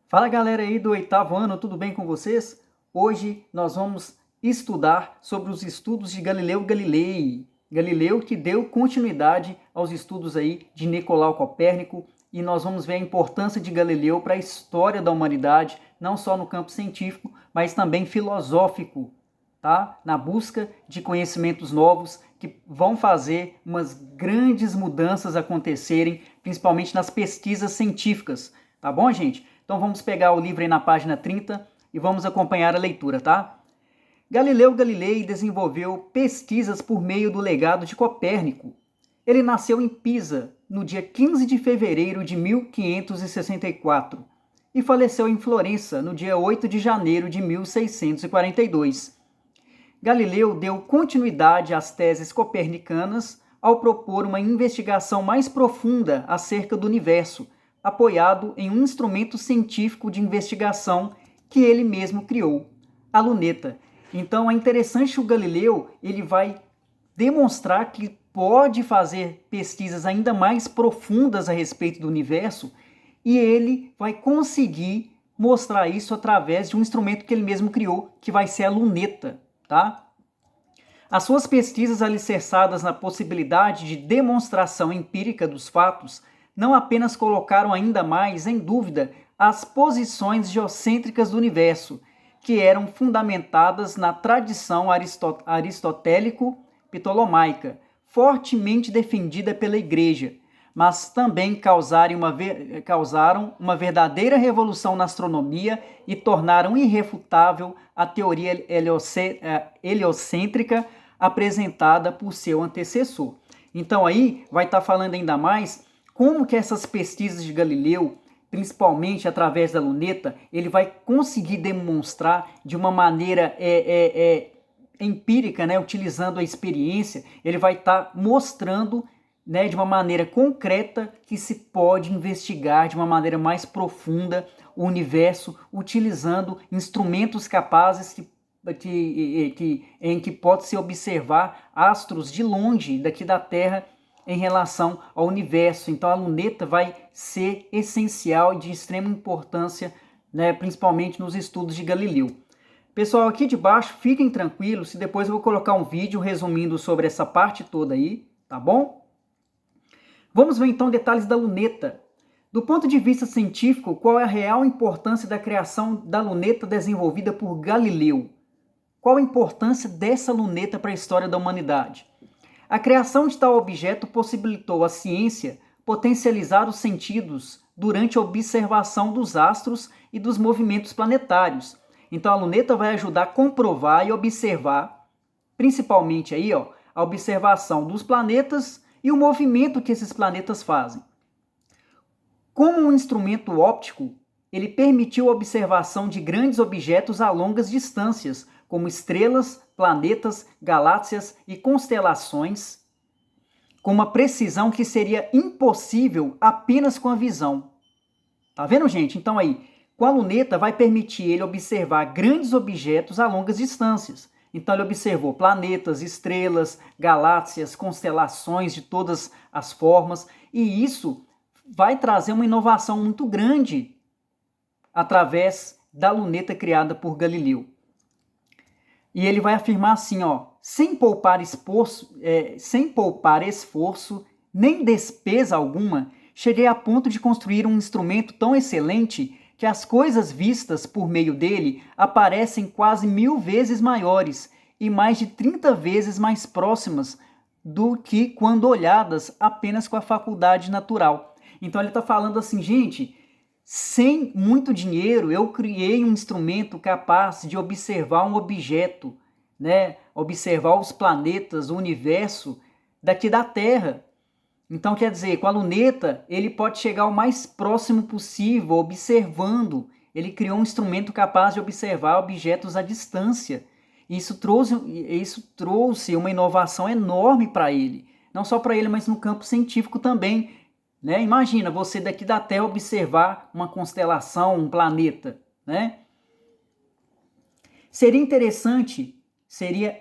Fala galera aí do oitavo ano, tudo bem com vocês? Hoje nós vamos estudar sobre os estudos de Galileu Galilei. Galileu que deu continuidade aos estudos aí de Nicolau Copérnico e nós vamos ver a importância de Galileu para a história da humanidade, não só no campo científico, mas também filosófico, tá? Na busca de conhecimentos novos que vão fazer umas grandes mudanças acontecerem, principalmente nas pesquisas científicas, tá bom, gente? Então vamos pegar o livro aí na página 30 e vamos acompanhar a leitura, tá? Galileu Galilei desenvolveu pesquisas por meio do legado de Copérnico. Ele nasceu em Pisa no dia 15 de fevereiro de 1564 e faleceu em Florença no dia 8 de janeiro de 1642. Galileu deu continuidade às teses copernicanas ao propor uma investigação mais profunda acerca do universo, apoiado em um instrumento científico de investigação que ele mesmo criou, a luneta. Então é interessante que o Galileu ele vai demonstrar que pode fazer pesquisas ainda mais profundas a respeito do universo e ele vai conseguir mostrar isso através de um instrumento que ele mesmo criou, que vai ser a luneta, tá? As suas pesquisas alicerçadas na possibilidade de demonstração empírica dos fatos não apenas colocaram ainda mais em dúvida as posições geocêntricas do universo, que eram fundamentadas na tradição aristotélico-ptolomaica, fortemente defendida pela Igreja, mas também causaram uma verdadeira revolução na astronomia e tornaram irrefutável a teoria heliocêntrica apresentada por seu antecessor. Então aí vai estar falando ainda mais como que essas pesquisas de Galileu, principalmente através da luneta, ele vai conseguir demonstrar de uma maneira empírica, né, utilizando a experiência, ele vai estar mostrando, né, de uma maneira concreta que se pode investigar de uma maneira mais profunda o universo, utilizando instrumentos capazes em que pode-se observar astros de longe daqui da Terra em relação ao universo. Então a luneta vai ser essencial e de extrema importância, né, principalmente nos estudos de Galileu. Pessoal, aqui de baixo, fiquem tranquilos, se depois eu vou colocar um vídeo resumindo sobre essa parte toda aí, tá bom? Vamos ver então detalhes da luneta. Do ponto de vista científico, qual é a real importância da criação da luneta desenvolvida por Galileu? Qual a importância dessa luneta para a história da humanidade? A criação de tal objeto possibilitou à ciência potencializar os sentidos durante a observação dos astros e dos movimentos planetários. Então a luneta vai ajudar a comprovar e observar, principalmente aí, a observação dos planetas e o movimento que esses planetas fazem. Como um instrumento óptico, ele permitiu a observação de grandes objetos a longas distâncias, como estrelas, planetas, galáxias e constelações, com uma precisão que seria impossível apenas com a visão. Tá vendo, gente? Então aí, com a luneta vai permitir ele observar grandes objetos a longas distâncias. Então ele observou planetas, estrelas, galáxias, constelações de todas as formas, e isso vai trazer uma inovação muito grande através da luneta criada por Galileu. E ele vai afirmar assim, sem poupar esforço, nem despesa alguma, cheguei a ponto de construir um instrumento tão excelente que as coisas vistas por meio dele aparecem quase 1000 vezes maiores e mais de 30 vezes mais próximas do que quando olhadas apenas com a faculdade natural. Então ele está falando assim, gente, sem muito dinheiro, eu criei um instrumento capaz de observar um objeto, né? Observar os planetas, o universo daqui da Terra. Então, quer dizer, com a luneta, ele pode chegar o mais próximo possível, observando. Ele criou um instrumento capaz de observar objetos à distância. Isso trouxe uma inovação enorme para ele. Não só para ele, mas no campo científico também. Né? Imagina você daqui da Terra observar uma constelação, um planeta. Né? Seria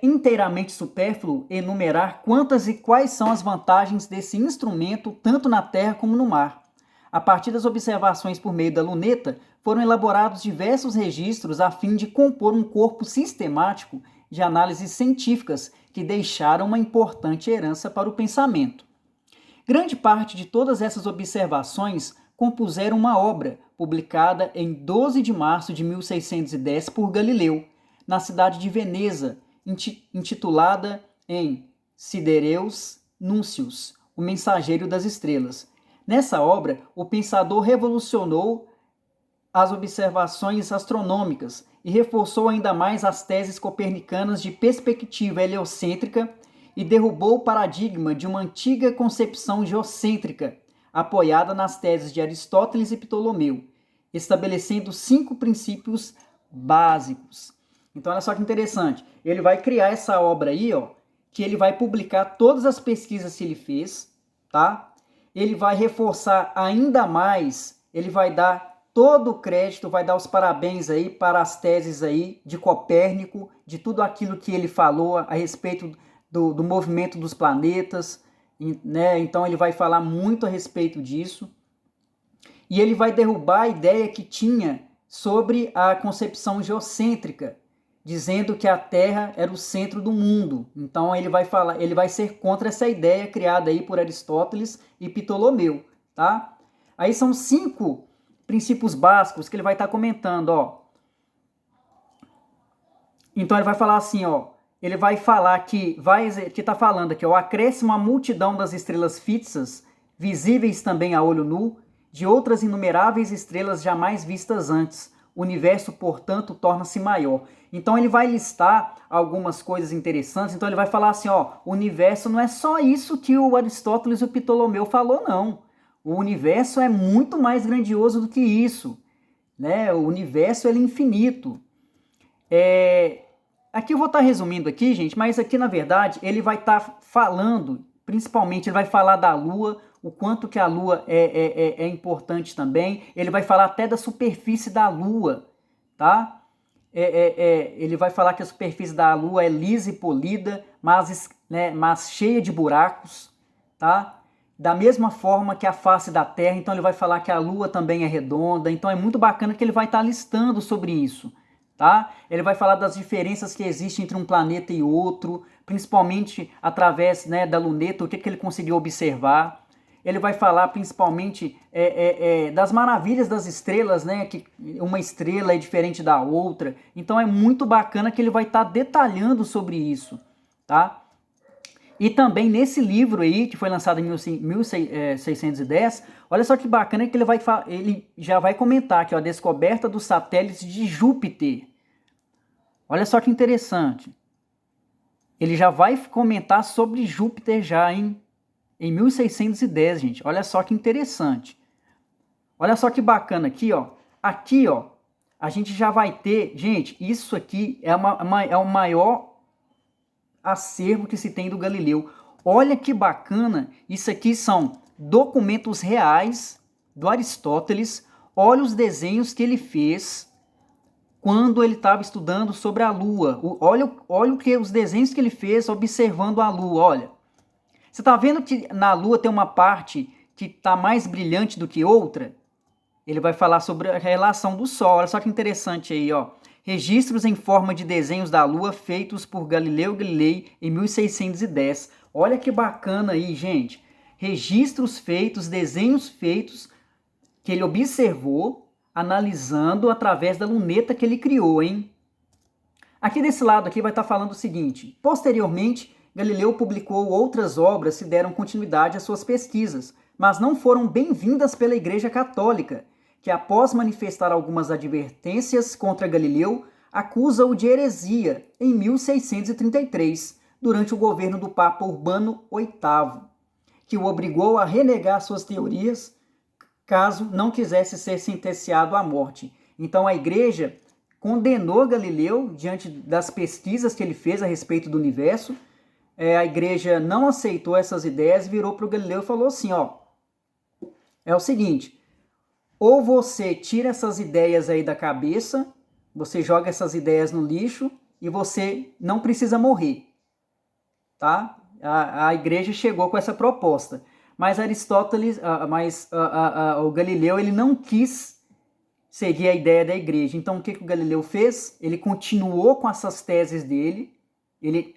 inteiramente supérfluo enumerar quantas e quais são as vantagens desse instrumento, tanto na terra como no mar. A partir das observações por meio da luneta, foram elaborados diversos registros a fim de compor um corpo sistemático de análises científicas que deixaram uma importante herança para o pensamento. Grande parte de todas essas observações compuseram uma obra, publicada em 12 de março de 1610 por Galileu, na cidade de Veneza, intitulada em Sidereus Nuncius, o Mensageiro das Estrelas. Nessa obra, o pensador revolucionou as observações astronômicas e reforçou ainda mais as teses copernicanas de perspectiva heliocêntrica e derrubou o paradigma de uma antiga concepção geocêntrica, apoiada nas teses de Aristóteles e Ptolomeu, estabelecendo 5 princípios básicos. Então, olha só que interessante. Ele vai criar essa obra aí, ó, que ele vai publicar todas as pesquisas que ele fez, tá? Ele vai reforçar ainda mais, ele vai dar todo o crédito, vai dar os parabéns aí para as teses aí de Copérnico, de tudo aquilo que ele falou a respeito do movimento dos planetas, né? Então ele vai falar muito a respeito disso. E ele vai derrubar a ideia que tinha sobre a concepção geocêntrica, dizendo que a Terra era o centro do mundo. Então ele vai ser contra essa ideia criada aí por Aristóteles e Ptolomeu, tá? Aí são 5 princípios básicos que ele vai estar comentando, ó. Então ele vai falar assim, ó, ele vai falar que está falando aqui, ó, o acréscimo à multidão das estrelas fixas, visíveis também a olho nu, de outras inumeráveis estrelas jamais vistas antes. O universo, portanto, torna-se maior. Então ele vai listar algumas coisas interessantes. Então ele vai falar assim, ó, o universo não é só isso que o Aristóteles e o Ptolomeu falou, não. O universo é muito mais grandioso do que isso, né? O universo ele é infinito. Aqui eu vou estar resumindo aqui, gente, mas aqui na verdade ele vai estar falando, principalmente ele vai falar da Lua, o quanto que a Lua é importante também. Ele vai falar até da superfície da Lua, tá? Ele vai falar que a superfície da Lua é lisa e polida, mas cheia de buracos, tá? Da mesma forma que a face da Terra. Então ele vai falar que a Lua também é redonda. Então é muito bacana que ele vai estar listando sobre isso, tá? Ele vai falar das diferenças que existem entre um planeta e outro, principalmente através, né, da luneta, o que ele conseguiu observar. Ele vai falar principalmente das maravilhas das estrelas, né? Que uma estrela é diferente da outra. Então é muito bacana que ele vai estar detalhando sobre isso, tá? E também nesse livro aí, que foi lançado em 1610, olha só que bacana que ele já vai comentar aqui, ó, a descoberta dos satélites de Júpiter. Olha só que interessante. Ele já vai comentar sobre Júpiter já em 1610, gente. Olha só que interessante. Olha só que bacana aqui, ó. Aqui, ó, a gente já vai ter... Gente, isso aqui é o maior acervo que se tem do Galileu. Olha que bacana. Isso aqui são documentos reais do Aristóteles. Olha os desenhos que ele fez quando ele estava estudando sobre a Lua. Olha os desenhos que ele fez observando a Lua, olha. Você está vendo que na Lua tem uma parte que está mais brilhante do que outra? Ele vai falar sobre a relação do Sol. Olha só que interessante aí, ó. Registros em forma de desenhos da Lua feitos por Galileu Galilei em 1610. Olha que bacana aí, gente. Registros feitos, desenhos feitos que ele observou, analisando através da luneta que ele criou, hein? Aqui desse lado aqui vai estar falando o seguinte. Posteriormente, Galileu publicou outras obras que deram continuidade às suas pesquisas, mas não foram bem-vindas pela Igreja Católica, que após manifestar algumas advertências contra Galileu, acusa-o de heresia em 1633, durante o governo do Papa Urbano VIII, que o obrigou a renegar suas teorias caso não quisesse ser sentenciado à morte. Então a Igreja condenou Galileu diante das pesquisas que ele fez a respeito do universo. A Igreja não aceitou essas ideias, virou para o Galileu e falou assim, ó, é o seguinte, ou você tira essas ideias aí da cabeça, você joga essas ideias no lixo e você não precisa morrer, tá? A Igreja chegou com essa proposta. Mas o Galileu ele não quis seguir a ideia da igreja. Então o que o Galileu fez? Ele continuou com essas teses dele, ele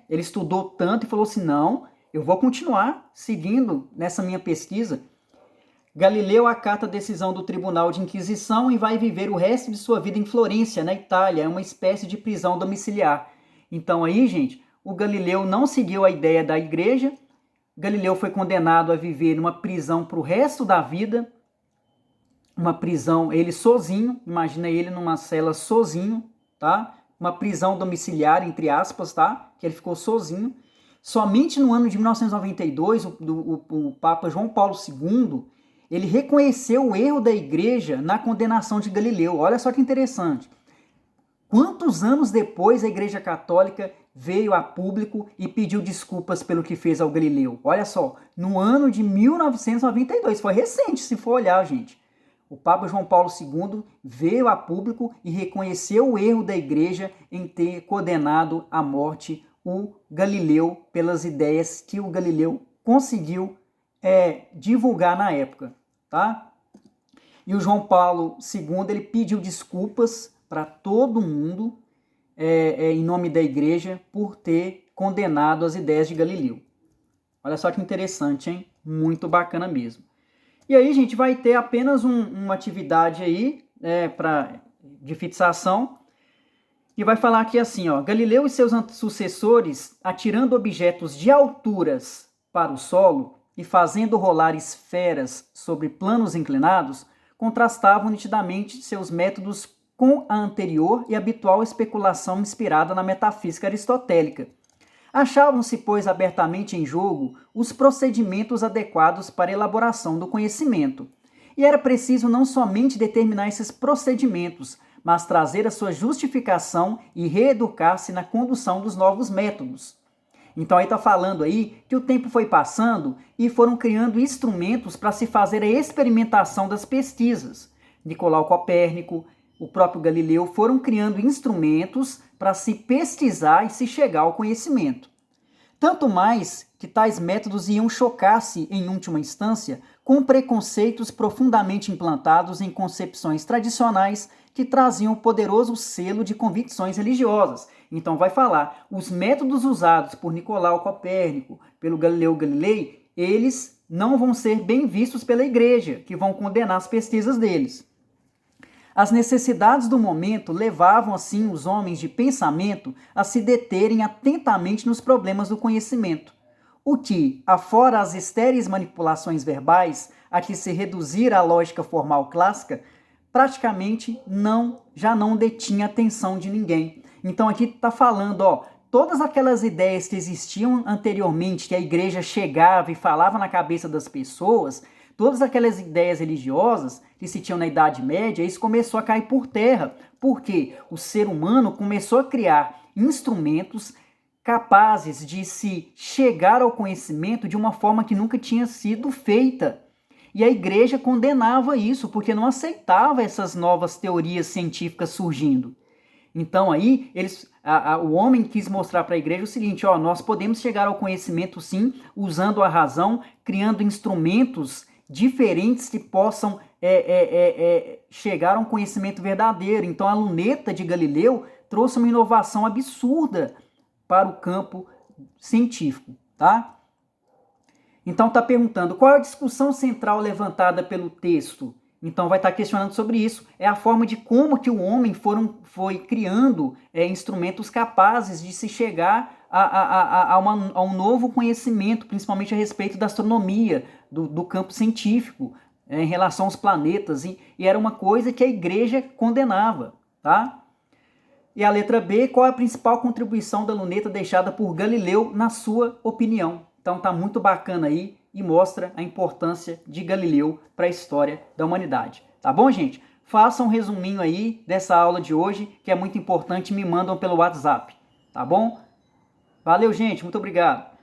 estudou tanto e falou assim, não, eu vou continuar seguindo nessa minha pesquisa. Galileu acata a decisão do Tribunal de Inquisição e vai viver o resto de sua vida em Florença, na Itália. É uma espécie de prisão domiciliar. Então aí, gente, o Galileu não seguiu a ideia da igreja. Galileu foi condenado a viver numa prisão para o resto da vida. Uma prisão, ele sozinho, imagina ele numa cela sozinho, tá? Uma prisão domiciliar, entre aspas, tá? Que ele ficou sozinho. Somente no ano de 1992, o Papa João Paulo II, ele reconheceu o erro da igreja na condenação de Galileu. Olha só que interessante. Quantos anos depois a Igreja Católica veio a público e pediu desculpas pelo que fez ao Galileu? Olha só, no ano de 1992, foi recente se for olhar, gente. O Papa João Paulo II veio a público e reconheceu o erro da igreja em ter condenado à morte o Galileu pelas ideias que o Galileu conseguiu divulgar na época, tá? E o João Paulo II ele pediu desculpas para todo mundo em nome da igreja por ter condenado as ideias de Galileu. Olha só que interessante, hein? Muito bacana mesmo. E aí, gente, vai ter apenas uma atividade aí de fixação e vai falar aqui assim, ó, Galileu e seus sucessores, atirando objetos de alturas para o solo e fazendo rolar esferas sobre planos inclinados, contrastavam nitidamente seus métodos com a anterior e habitual especulação inspirada na metafísica aristotélica. Achavam-se, pois, abertamente em jogo os procedimentos adequados para a elaboração do conhecimento. E era preciso não somente determinar esses procedimentos, mas trazer a sua justificação e reeducar-se na condução dos novos métodos. Então aí está falando aí que o tempo foi passando e foram criando instrumentos para se fazer a experimentação das pesquisas. Nicolau Copérnico, o próprio Galileu foram criando instrumentos para se pesquisar e se chegar ao conhecimento. Tanto mais que tais métodos iam chocar-se, em última instância, com preconceitos profundamente implantados em concepções tradicionais que traziam o poderoso selo de convicções religiosas. Então vai falar, os métodos usados por Nicolau Copérnico, pelo Galileu Galilei, eles não vão ser bem vistos pela igreja, que vão condenar as pesquisas deles. As necessidades do momento levavam, assim, os homens de pensamento a se deterem atentamente nos problemas do conhecimento, o que, afora as estéreis manipulações verbais a que se reduzira a lógica formal clássica, praticamente já não detinha a atenção de ninguém. Então aqui está falando, ó, todas aquelas ideias que existiam anteriormente, que a igreja chegava e falava na cabeça das pessoas, todas aquelas ideias religiosas que se tinham na Idade Média, isso começou a cair por terra, porque o ser humano começou a criar instrumentos capazes de se chegar ao conhecimento de uma forma que nunca tinha sido feita. E a igreja condenava isso, porque não aceitava essas novas teorias científicas surgindo. Então aí, o homem quis mostrar para a igreja o seguinte, ó, nós podemos chegar ao conhecimento sim, usando a razão, criando instrumentos diferentes que possam chegar a um conhecimento verdadeiro. Então a luneta de Galileu trouxe uma inovação absurda para o campo científico, tá? Então está perguntando, qual é a discussão central levantada pelo texto? Então vai estar questionando sobre isso. É a forma de como que o homem foi criando instrumentos capazes de se chegar a um novo conhecimento, principalmente a respeito da astronomia, do campo científico, em relação aos planetas. E era uma coisa que a igreja condenava, tá? E a letra B, qual é a principal contribuição da luneta deixada por Galileu, na sua opinião? Então tá muito bacana aí e mostra a importância de Galileu para a história da humanidade. Tá bom, gente? Façam um resuminho aí dessa aula de hoje, que é muito importante, me mandam pelo WhatsApp. Tá bom? Valeu, gente. Muito obrigado.